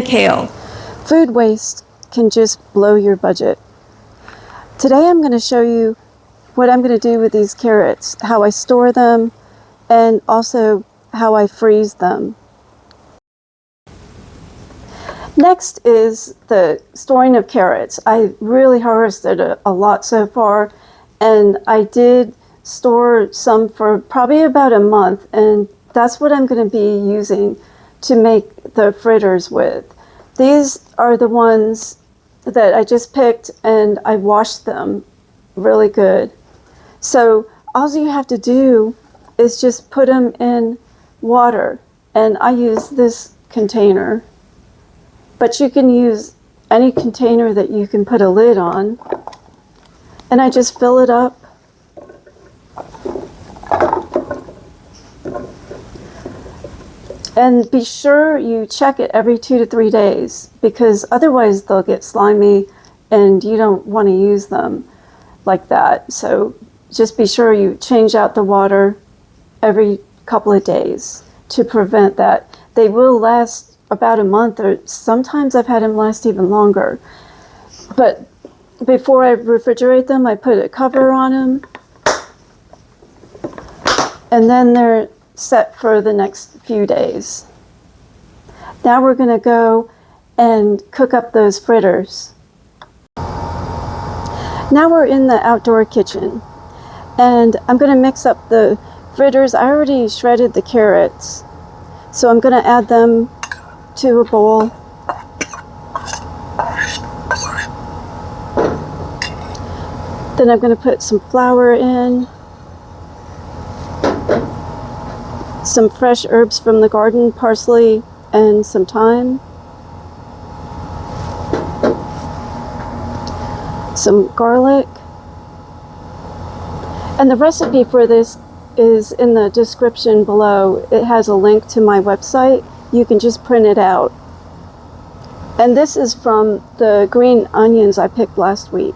Kale. Food waste can just blow your budget. Today I'm going to show you what I'm going to do with these carrots, how I store them, and also how I freeze them. Next is the storing of carrots. I really harvested a lot so far, and I did store some for probably about a month, and that's what I'm going to be using to make the fritters with. These are the ones that I just picked, and I washed them really good. So all you have to do is just put them in water, and I use this container, but you can use any container that you can put a lid on, and I just fill it up. And be sure you check it every 2 to 3 days, because otherwise they'll get slimy and you don't want to use them like that. So just be sure you change out the water every couple of days to prevent that. They will last about a month, or sometimes I've had them last even longer. But before I refrigerate them, I put a cover on them, and then they're set for the next few days. Now we're going to go and cook up those fritters. Now we're in the outdoor kitchen, and I'm going to mix up the fritters. I already shredded the carrots, so I'm going to add them to a bowl. Then I'm going to put some flour in, some fresh herbs from the garden, parsley and some thyme, some garlic, and the recipe for this is in the description below. It has a link to my website. You can just print it out. And this is from the green onions I picked last week.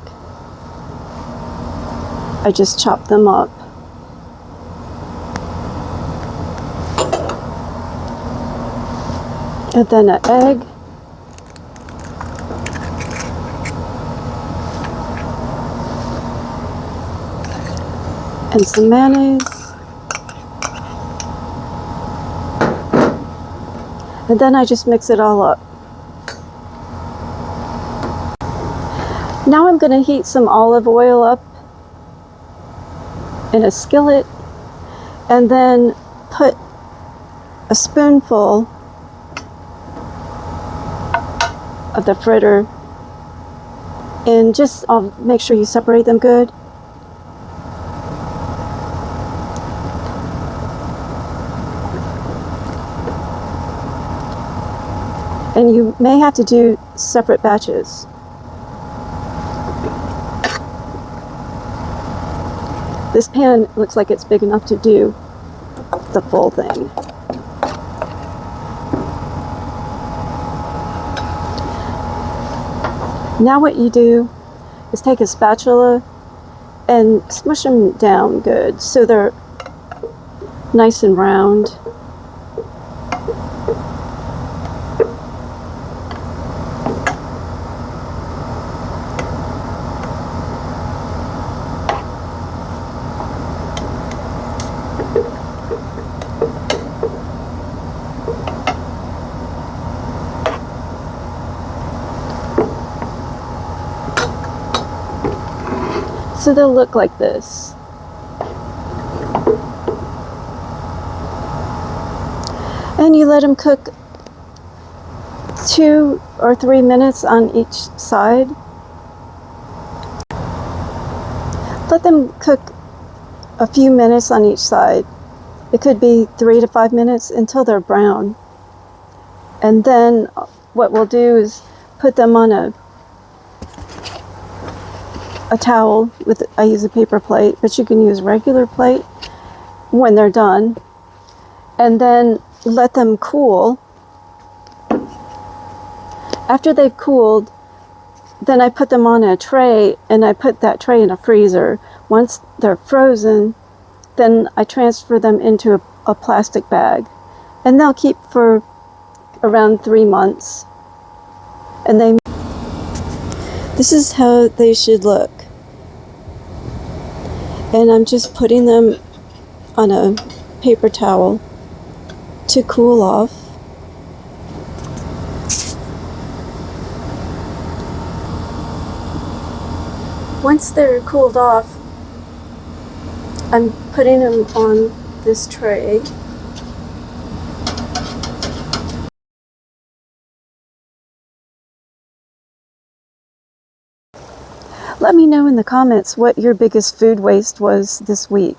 I just chopped them up. And then an egg. And some mayonnaise. And then I just mix it all up. Now I'm going to heat some olive oil up in a skillet, and then put a spoonful of the fritter in. Just make sure you separate them good. And you may have to do separate batches. This pan looks like it's big enough to do the full thing. Now what you do is take a spatula and smush them down good so they're nice and round. So they'll look like this. And you let them cook 2 or 3 minutes on each side. Let them cook a few minutes on each side. It could be 3 to 5 minutes until they're brown. And then what we'll do is put them on a towel I use a paper plate, but you can use regular plate when they're done, and then let them cool. After they've cooled, then I put them on a tray, and I put that tray in a freezer. Once they're frozen, then I transfer them into a plastic bag, and they'll keep for around 3 months. And this is how they should look. And I'm just putting them on a paper towel to cool off. Once they're cooled off, I'm putting them on this tray. Let me know in the comments what your biggest food waste was this week.